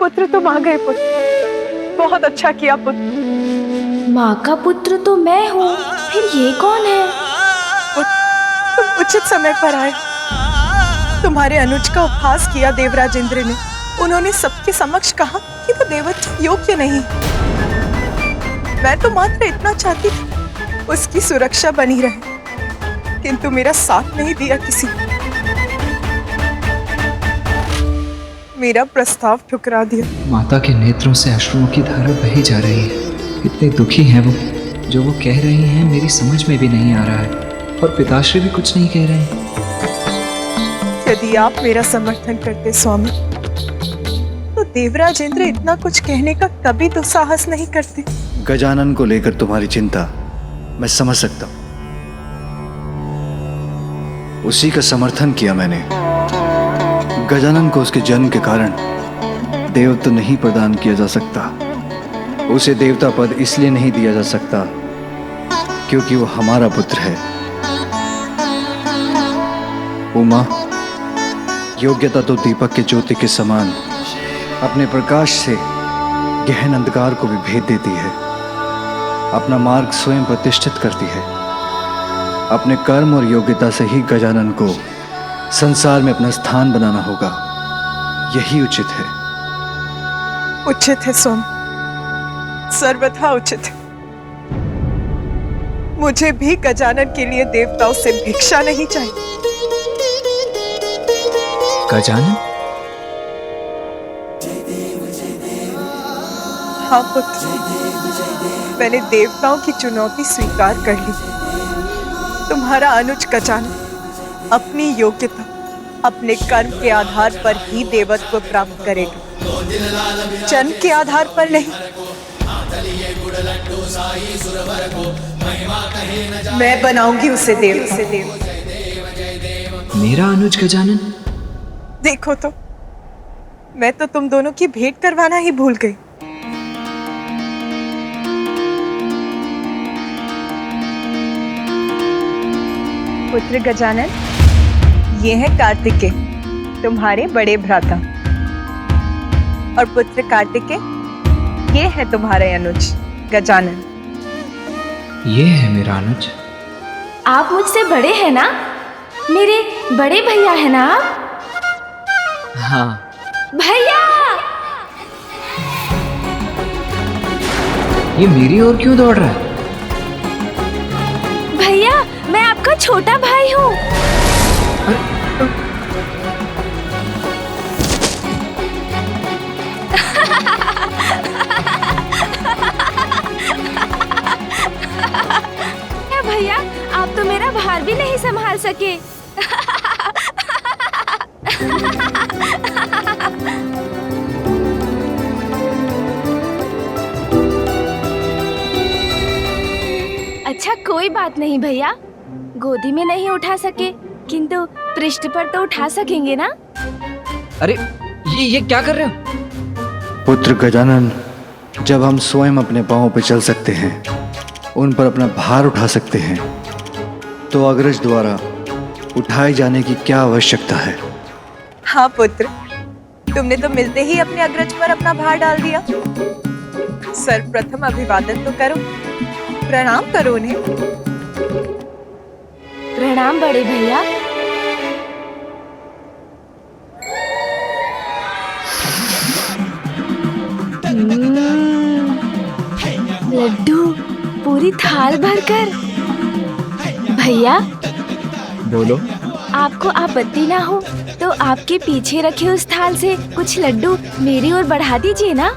पुत्र तुम आ गए पुत्र, बहुत अच्छा किया पुत्र। माँ का पुत्र तो मैं हूँ, फिर ये कौन है? पुत्र तुम उचित समय पर आए। तुम्हारे अनुज का उपहास किया देवराज इंद्र ने। उन्होंने सबके समक्ष कहा कि वो देवत्व योग्य नहीं। मैं तो मात्र इतना चाहती थी उसकी सुरक्षा बनी रहे, किंतु मेरा साथ नहीं दिया किसी। मेरा प्रस्ताव ठुकरा दिया। माता के नेत्रों से अश्रुओं की धारा बही जा रही है। इतने दुखी हैं वो, जो वो कह रही हैं मेरी समझ में भी नहीं आ रहा है, और पिताश्री भी कुछ नहीं कह रहे हैं। यदि आप मेरा समर्थन करते स्वामी, तो देवराज इंद्र इतना कुछ कहने का कभी तो साहस नहीं करते। गजानन को लेकर तुम्हारी चिंता मैं समझ सकता हूं। उसी का समर्थन किया मैंने। गजानन को उसके जन्म के कारण देवत्व नहीं प्रदान किया जा सकता। उसे देवता पद इसलिए नहीं दिया जा सकता क्योंकि वो हमारा पुत्र है। उमा, योग्यता तो दीपक के ज्योति के समान अपने प्रकाश से गहन अंधकार को भी भेद देती है। अपना मार्ग स्वयं प्रतिष्ठित करती है। अपने कर्म और योग्यता से ही गजानन को संसार में अपना स्थान बनाना होगा। यही उचित है। उचित है स्वामी, सर्वथा उचित है। मुझे भी गजानन के लिए देवताओं से भिक्षा नहीं चाहिए। गजानन? हाँ पुत्र, मैंने देवताओं की चुनौती स्वीकार कर ली। तुम्हारा अनुज गजानन अपनी योग्यता, अपने कर्म के आधार पर ही देवत्व प्राप्त करेगा, जन्म के आधार पर नहीं। मैं बनाऊंगी उसे देव। मेरा अनुज गजानन? देखो तो, मैं तो तुम दोनों की भेंट करवाना ही भूल गई। पुत्र गजानन, ये है कार्तिकेय, तुम्हारे बड़े भ्राता, और पुत्र कार्तिकेय, ये है तुम्हारे अनुज गजानन। ये है मेरा अनुज। आप मुझसे बड़े हैं ना? मेरे बड़े भैया है ना आप? हाँ। भैया! ये मेरी ओर क्यों दौड़ रहा है? भैया, मैं आपका छोटा भाई हूँ। भैया, आप तो मेरा भार भी नहीं संभाल सके। अच्छा, कोई बात नहीं भैया, गोदी में नहीं उठा सके, किंतु पृष्ठ पर तो उठा सकेंगे ना? अरे ये क्या कर रहे हो? पुत्र गजानन, जब हम स्वयं अपने पांवों पर चल सकते हैं, उन पर अपना भार उठा सकते हैं, तो अग्रज द्वारा उठाए जाने की क्या आवश्यकता है? हाँ पुत्र, तुमने तो मिलते ही अपने अग्रज पर अपना भार डाल दिया। सर्वप्रथम अभिवादन तो करो, प्रणाम करो उन्हें। प्रणाम बड़े भैया। लड्डू पूरी थाल भरकर। भैया, बोलो। आपको आपत्ति ना हो तो आपके पीछे रखे उस थाल से कुछ लड्डू मेरी ओर बढ़ा दीजिए ना।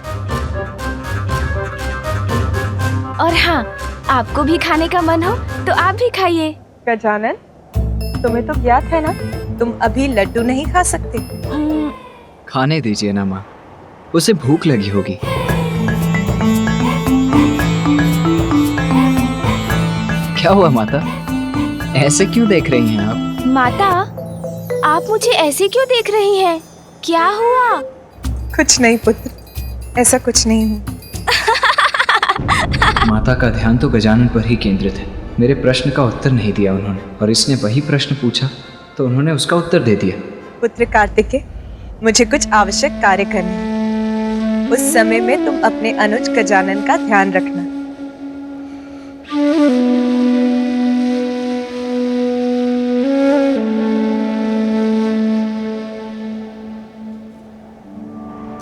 और हाँ, आपको भी खाने का मन हो तो आप भी खाइए। गजानन, तुम्हें तो ज्ञात है ना, तुम अभी लड्डू नहीं खा सकते। खाने दीजिए ना माँ, उसे भूख लगी होगी। क्या हुआ माता, ऐसे क्यों देख रही हैं आप? माता, आप मुझे ऐसे क्यों देख रही हैं? क्या हुआ? कुछ नहीं पुत्र, ऐसा कुछ नहीं हुआ। माता का ध्यान तो गजानन पर ही केंद्रित है। मेरे प्रश्न का उत्तर नहीं दिया उन्होंने, और इसने वही प्रश्न पूछा तो उन्होंने उसका उत्तर दे दिया। पुत्र कार्तिकेय, मुझे कुछ आवश्यक कार्य करने हैं। उस समय में तुम अपने अनुज गजानन का ध्यान रखना।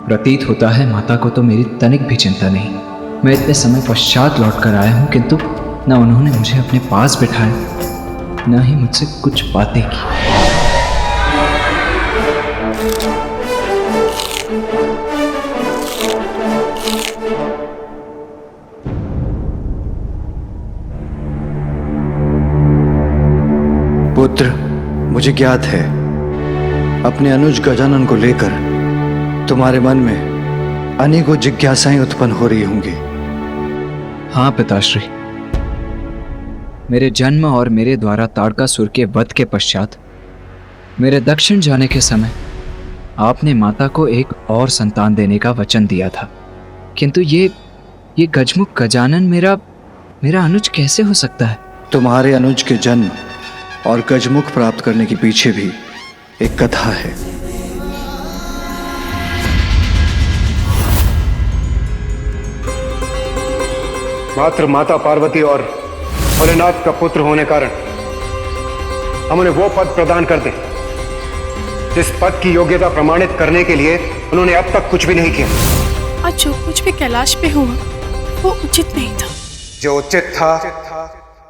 प्रतीत होता है माता को तो मेरी तनिक भी चिंता नहीं। मैं इतने समय पश्चात लौट कर आया हूँ, किंतु न उन्होंने मुझे अपने पास बिठाया, न ही मुझसे कुछ बातें की। पुत्र, मुझे ज्ञात है अपने अनुज गजानन को लेकर तुम्हारे मन में अनेकों जिज्ञासाएं उत्पन्न हो रही होंगी। हाँ पिताश्री, मेरे जन्म और मेरे द्वारा ताड़कासुर के वध के पश्चात मेरे दक्षिण जाने के समय आपने माता को एक और संतान देने का वचन दिया था, किंतु ये गजमुख गजानन मेरा अनुज कैसे हो सकता है? तुम्हारे अनुज के जन्म और गजमुख प्राप्त करने के पीछे भी एक कथा है। मात्र माता पार्वती और भोलेनाथ का पुत्र होने कारण हम उन्हें वो पद प्रदान कर दें जिस पद की योग्यता प्रमाणित करने के लिए उन्होंने अब तक कुछ भी नहीं किया। आज जो कुछ भी कैलाश पे हुआ वो उचित नहीं था। जो उचित था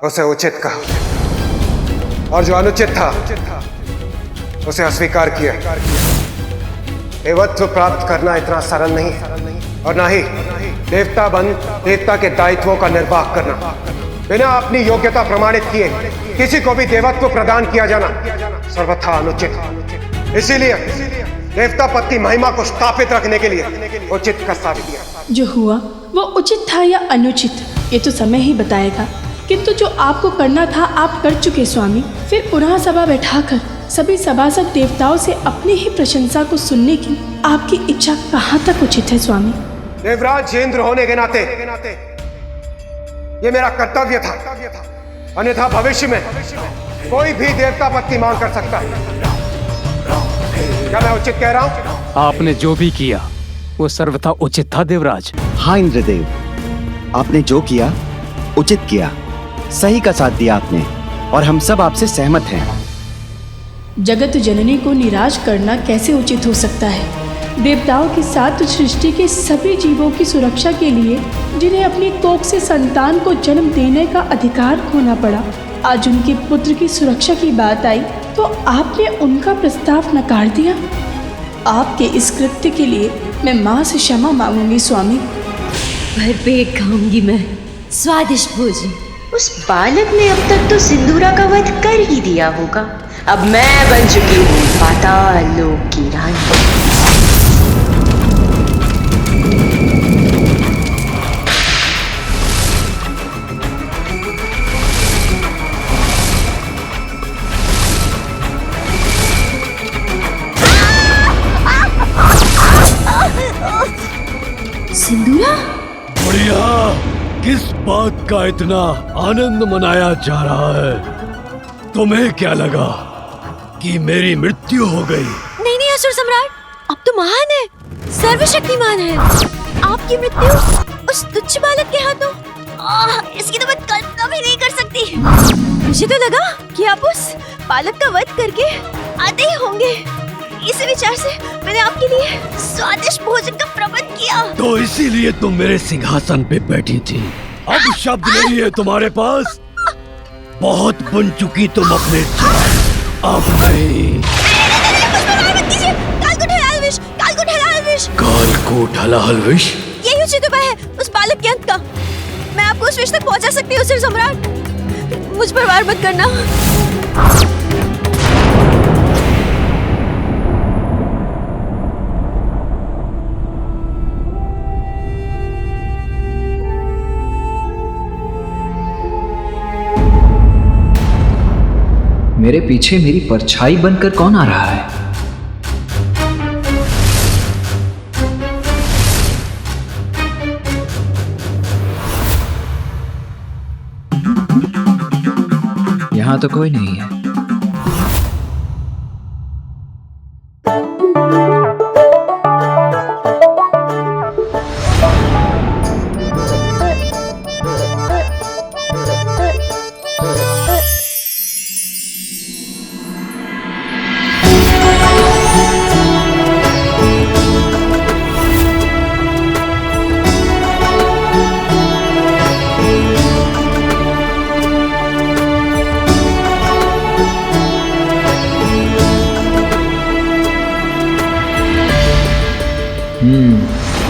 उसे उचित कहा और जो अनुचित था उसे अस्वीकार किया। देवत्व प्राप्त करना इतना सरल नहीं है और ना ही देवता बन देवता के दायित्वों का निर्वाह करना। बिना अपनी योग्यता प्रमाणित किए किसी को भी देवत्व प्रदान किया जाना सर्वथा अनुचित। इसीलिए देवता पद की महिमा को स्थापित रखने के लिए उचित का साबित किया। जो हुआ वो उचित था या अनुचित ये तो समय ही बताएगा, किंतु जो आपको करना था आप कर चुके स्वामी। फिर पुनः सभा बैठाकर सभी सभासद देवताओं से अपनी ही प्रशंसा को सुनने की आपकी इच्छा कहाँ तक उचित है स्वामी? देवराज इंद्र होने के नाते ये मेरा कर्तव्य था, अन्यथा भविष्य में कोई भी देवता पद की मांग कर सकता है। क्या मैं उचित कह रहा हूँ? आपने जो भी किया वो सर्वथा उचित था देवराज। हाँ इंद्रदेव, आपने जो किया उचित किया, सही का साथ दिया आपने और हम सब आपसे सहमत हैं। जगत जननी को निराश करना कैसे उचित हो सकता है? देवताओं के साथ सृष्टि के सभी जीवों की सुरक्षा के लिए जिन्हें अपनी कोख से संतान को जन्म देने का अधिकार खोना पड़ा, आज उनके पुत्र की सुरक्षा की बात आई तो आपने उनका प्रस्ताव नकार दिया। आपके इस कृत्य के लिए मैं माँ से क्षमा मांगूंगी स्वामी। भरपेट खाऊंगी मैं स्वादिष्ट भोजन। उस बालक ने अब तक तो सिंदूरा का वध कर ही दिया होगा। अब मैं बन चुकी हूँ पाताल लोक की रानी। सिंदूरा, बढ़िया। किस बात का इतना आनंद मनाया जा रहा है? तुम्हें क्या लगा कि मेरी मृत्यु हो गई? नहीं नहीं असुर सम्राट, अब तो महान है, सर्वशक्तिमान है। आपकी मृत्यु उस तुच्छ बालक के हाथों, इसकी तो मैं कल्पना भी नहीं कर सकती। मुझे तो लगा कि आप उस बालक का वध करके आते ही होंगे। इसी विचार से मैंने आपके लिए स्वादिष्ट भोजन का प्रबंध किया। तो इसीलिए तुम मेरे सिंहासन पे बैठी थी। अब शब्द नहीं है तुम्हारे पास? बहुत बन चुकी तुम अपने जान, अब नहीं। कालकूट हलाहल विष, यही उचित उपाय है उस बालक के अंत का। मैं आपको उस विष तक पहुंचा सकती हूँ। सिर सम्राट, मुझ पर वार मत करना। मेरे पीछे मेरी परछाई बनकर कौन आ रहा है? यहां तो कोई नहीं है।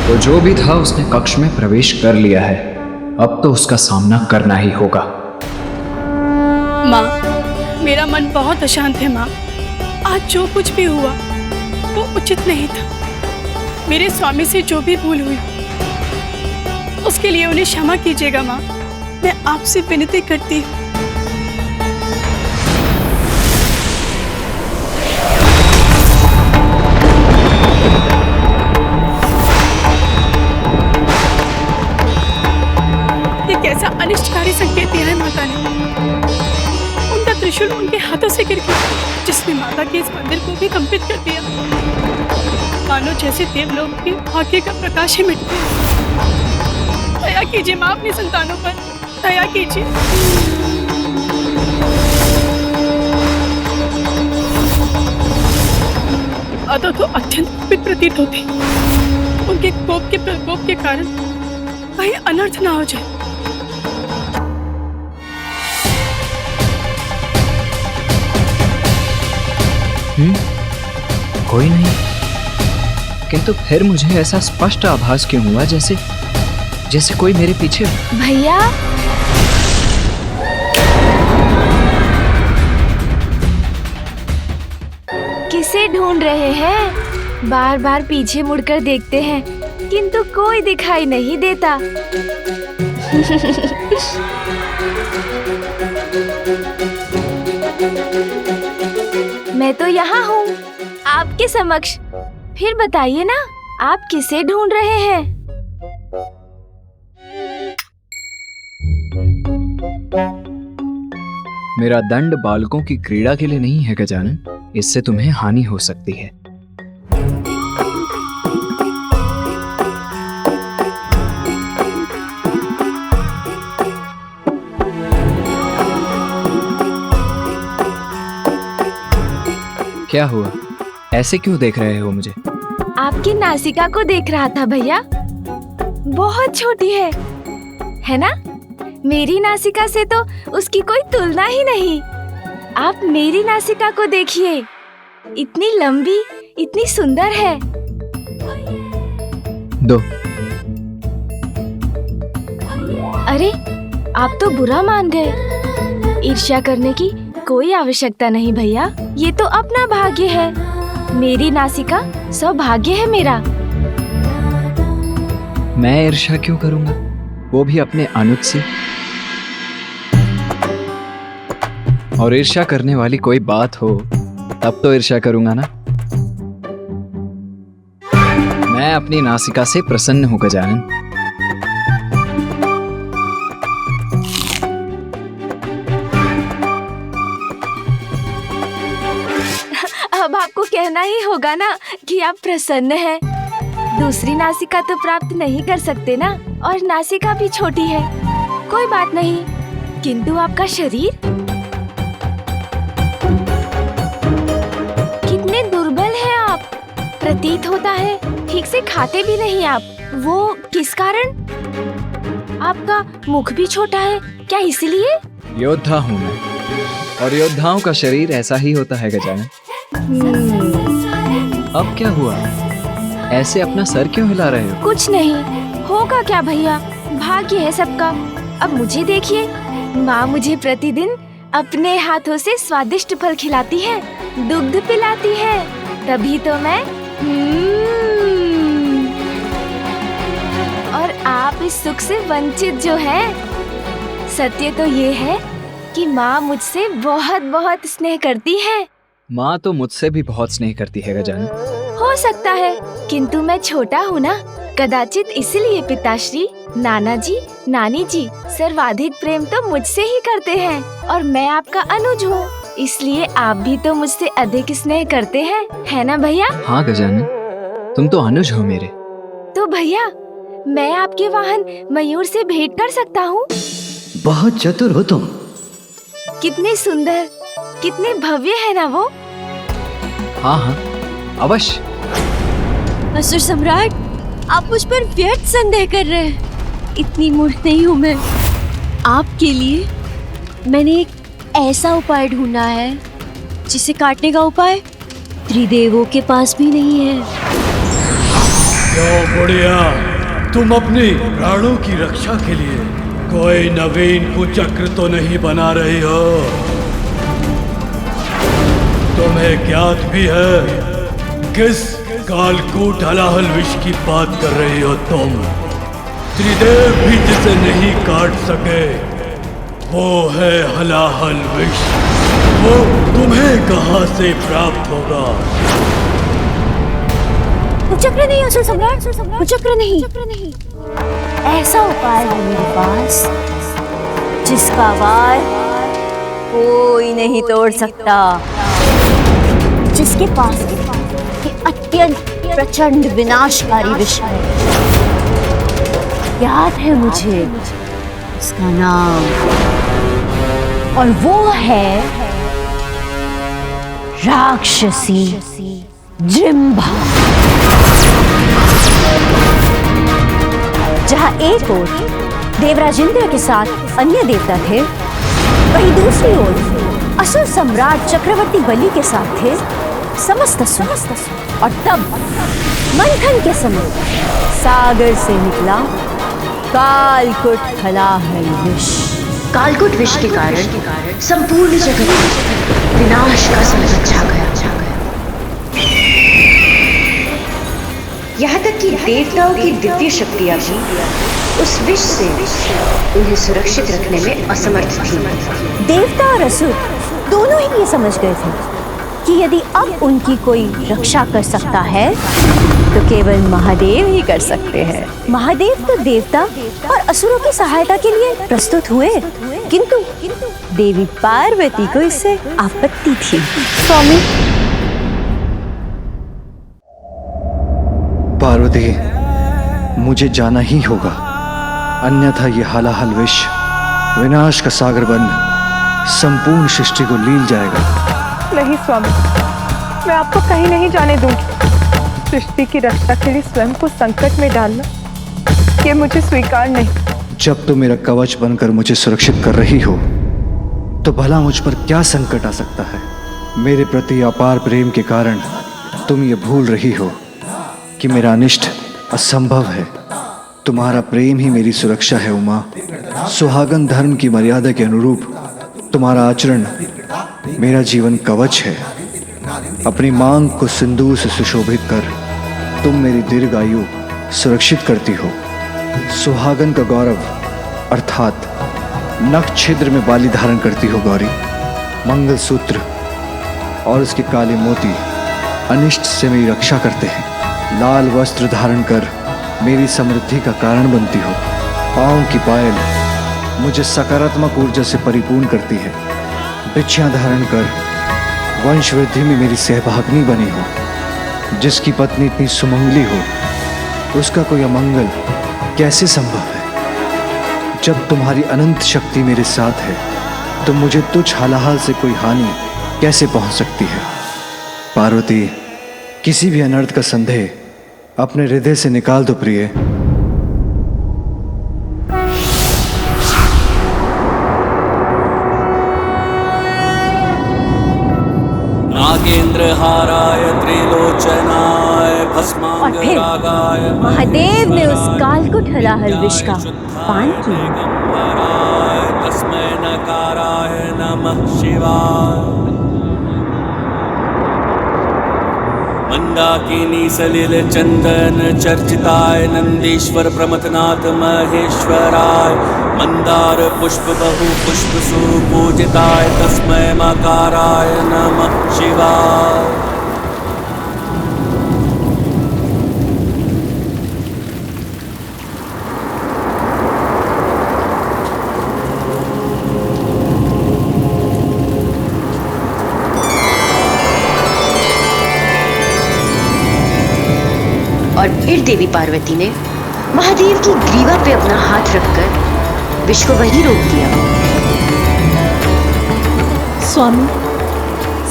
तो जो भी था उसने कक्ष में प्रवेश कर लिया है। अब तो उसका सामना करना ही होगा। माँ, मेरा मन बहुत अशांत है माँ। आज जो कुछ भी हुआ वो उचित नहीं था। मेरे स्वामी से जो भी भूल हुई उसके लिए उन्हें क्षमा कीजिएगा माँ। मैं आपसे विनती करती हूँ। ये कैसा अनिष्टकारी संकेत दिया है माता ने। उनका त्रिशूल उनके हाथों से गिर गया, जिसने माता के इस मंदिर को भी कंपित कर दिया। मानो जैसे देवलोक के भाग्य का प्रकाश ही मिट गया। दया कीजिए माँ अपनी संतानों पर, दया कीजिए। अदा तो अत्यंत कुपित प्रतीत होती। उनके कोप के प्रकोप के कारण कहीं अनर्थ ना हो जाए। कोई नहीं, किंतु फिर मुझे ऐसा स्पष्ट आभास क्यों हुआ जैसे कोई मेरे पीछे। भैया, किसे ढूंढ रहे हैं? बार बार पीछे मुड़कर देखते हैं किंतु कोई दिखाई नहीं देता। मैं तो यहाँ हूँ आपके समक्ष। फिर बताइए ना, आप किसे ढूंढ रहे हैं? मेरा दंड बालकों की क्रीड़ा के लिए नहीं है गजानन, इससे तुम्हें हानि हो सकती है। क्या हुआ? ऐसे क्यों देख रहे हो मुझे? आपकी नासिका को देख रहा था भैया। बहुत छोटी है ना? मेरी नासिका से तो उसकी कोई तुलना ही नहीं। आप मेरी नासिका को देखिए, इतनी लंबी, इतनी सुंदर है। दो। अरे, आप तो बुरा मान गए। ईर्ष्या करने की कोई आवश्यकता नहीं भैया, ये तो अपना भाग्य है। मेरी नासिका सौभाग्य है मेरा। मैं ईर्ष्या क्यों करूंगा, वो भी अपने अनुज से। और ईर्ष्या करने वाली कोई बात हो तब तो ईर्ष्या करूंगा ना। मैं अपनी नासिका से प्रसन्न हूं गजानन। अब आपको कहना ही होगा ना कि आप प्रसन्न हैं। दूसरी नासिका तो प्राप्त नहीं कर सकते ना, और नासिका भी छोटी है। कोई बात नहीं, किंतु आपका शरीर कितने दुर्बल हैं आप। प्रतीत होता है ठीक से खाते भी नहीं आप। वो किस कारण? आपका मुख भी छोटा है क्या, इसलिए? योद्धा हूं मैं, और योद्धाओं का शरीर ऐसा ही होता है गजानन। अब क्या हुआ? ऐसे अपना सर क्यों हिला रहे हो? कुछ नहीं होगा क्या भैया, भाग्य है सबका। अब मुझे देखिए, माँ मुझे प्रतिदिन अपने हाथों से स्वादिष्ट फल खिलाती है, दुग्ध पिलाती है, तभी तो मैं और आप इस सुख से वंचित जो है। सत्य तो ये है कि माँ मुझसे बहुत बहुत स्नेह करती है। माँ तो मुझसे भी बहुत स्नेह करती है गजानन। हो सकता है, किंतु मैं छोटा हूँ ना, कदाचित इसलिए पिताश्री, नाना जी, नानी जी सर्वाधिक प्रेम तो मुझसे ही करते हैं। और मैं आपका अनुज हूँ, इसलिए आप भी तो मुझसे अधिक स्नेह करते हैं, है ना भैया? हाँ गजानन, तुम तो अनुज हो मेरे। तो भैया, मैं आपके वाहन मयूर से भेंट कर सकता हूँ? बहुत चतुर हो तुम। कितने सुंदर, कितने भव्य है ना वो। हाँ हाँ, अवश्य। असुर सम्राट, आप मुझ पर व्यर्थ संदेह कर रहे हैं। इतनी मूर्ख नहीं हूँ मैं। आपके लिए मैंने एक ऐसा उपाय ढूंढा है जिसे काटने का उपाय त्रिदेवों के पास भी नहीं है। क्यों बुढ़िया, तुम अपनी प्राणों की रक्षा के लिए कोई नवीन कुचक्र तो नहीं बना रही हो? तुम्हें ज्ञात भी है किस कालकूट हलाहल विष की बात कर रही हो तुम? त्रिदेव भी जिसे नहीं काट सके वो है हलाहल विष। वो तुम्हें कहां से प्राप्त होगा? कुचक्र नहीं असुर सम्राट, कुचक्र नहीं। ऐसा उपाय है मेरे पास जिसका वार कोई नहीं तोड़ सकता, जिसके पास ये अत्यंत प्रचंड विनाशकारी विष है। याद है मुझे उसका नाम, और वो है राक्षसी जिम्भा। जहां एक ओर देवराज इंद्र के साथ अन्य देवता थे, वहीं दूसरी ओर असुर सम्राट चक्रवर्ती बलि के साथ थे समस्त असुर। और तब मंथन के समय सागर से निकला कालकूट हलाहल विष। कालकूट विष के कारण संपूर्ण जगत में विनाश का संकट छा गया। यहाँ तक कि देवताओं की दिव्य शक्तियां भी उस विष से उन्हें सुरक्षित रखने में असमर्थ थी। देवता और असुर दोनों ही ये समझ गए थे कि यदि अब उनकी कोई रक्षा कर सकता है तो केवल महादेव ही कर सकते हैं। महादेव तो देवता और असुरों की सहायता के लिए प्रस्तुत हुए, किंतु देवी पार्वती को इससे आपत्ति थी। स्वामी पार्वती, मुझे जाना ही होगा, अन्यथा ये हलाहल विष विनाश का सागर बन संपूर्ण सृष्टि को लील जाएगा। नहीं स्वामी, मैं आपको कहीं नहीं जाने दूंगी। सृष्टि की रक्षा के लिए स्वयं को संकट में डालना ये मुझे स्वीकार नहीं। जब तुम मेरा कवच बनकर मुझे सुरक्षित कर रही हो तो भला मुझ पर क्या संकट आ सकता है? मेरे प्रति अपार प्रेम के कारण तुम ये भूल रही हो कि मेरा अनिष्ट असंभव है। तुम्हारा प्रेम ही मेरी सुरक्षा है उमा। सुहागन धर्म की मर्यादा के अनुरूप तुम्हारा आचरण मेरा जीवन कवच है। अपनी मांग को सिंदूर से सुशोभित कर तुम मेरी दीर्घ आयु सुरक्षित करती हो। सुहागन का गौरव अर्थात नख छिद्र में बाली धारण करती हो गौरी। मंगलसूत्र और उसके काले मोती अनिष्ट से मेरी रक्षा करते हैं। लाल वस्त्र धारण कर मेरी समृद्धि का कारण बनती हो। पाँव की पायल मुझे सकारात्मक ऊर्जा से परिपूर्ण करती है। बिछियाँ धारण कर वंश वृद्धि में मेरी सहभागिनी बनी हो। जिसकी पत्नी इतनी सुमंगली हो उसका कोई अमंगल कैसे संभव है? जब तुम्हारी अनंत शक्ति मेरे साथ है तो मुझे तुझ हलाहल से कोई हानि कैसे पहुंच सकती है? पार्वती, किसी भी अनर्थ का संदेह अपने हृदय से निकाल दो प्रिय। नागेंद्र हाराय त्रिलोचनाय भस्मांगरागाय महादेव ने उस कालकूट हलाहल विष का पान किया। तस्मै नकाराय नमः शिवाय। मंदाकिनी सलिल चंदन चर्चिताय नंदीश्वर प्रमथनाथ महेश्वराय। मंदार पुष्प बहु पुष्प सुपूजिताय तस्मै मकाराय नमः शिवाय। और फिर देवी पार्वती ने महादेव की ग्रीवा पे अपना हाथ रखकर विष को वहीं रोक दिया। स्वामी,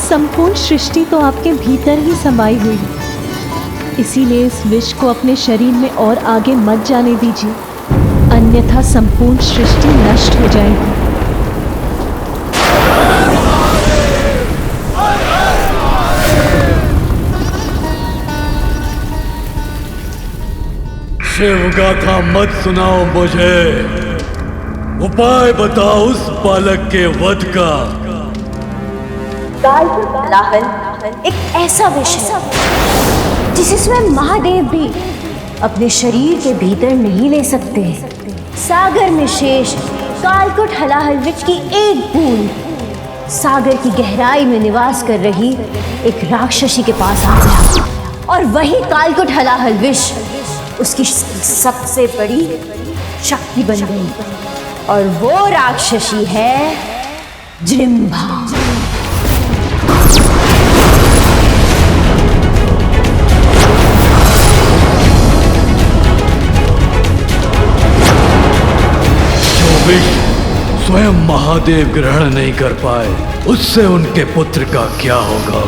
संपूर्ण सृष्टि तो आपके भीतर ही समाई हुई है, इसीलिए इस विष को अपने शरीर में और आगे मत जाने दीजिए, अन्यथा संपूर्ण सृष्टि नष्ट हो जाएगी। शिव गाथा मत सुनाओ मुझे, उपाय बताओ उस बालक के वध का। कालकूट हलाहल एक ऐसा विष है जिसमें महादेव भी अपने शरीर के भीतर नहीं ले सकते। सागर में शेष कालकूट हलाहल विष की एक बूंद सागर की गहराई में निवास कर रही एक राक्षसी के पास आ गया और वही कालकूट हलाहल विष उसकी सबसे बड़ी शक्ति बन गई और वो राक्षसी है जृंभा। विष स्वयं महादेव ग्रहण नहीं कर पाए, उससे उनके पुत्र का क्या होगा?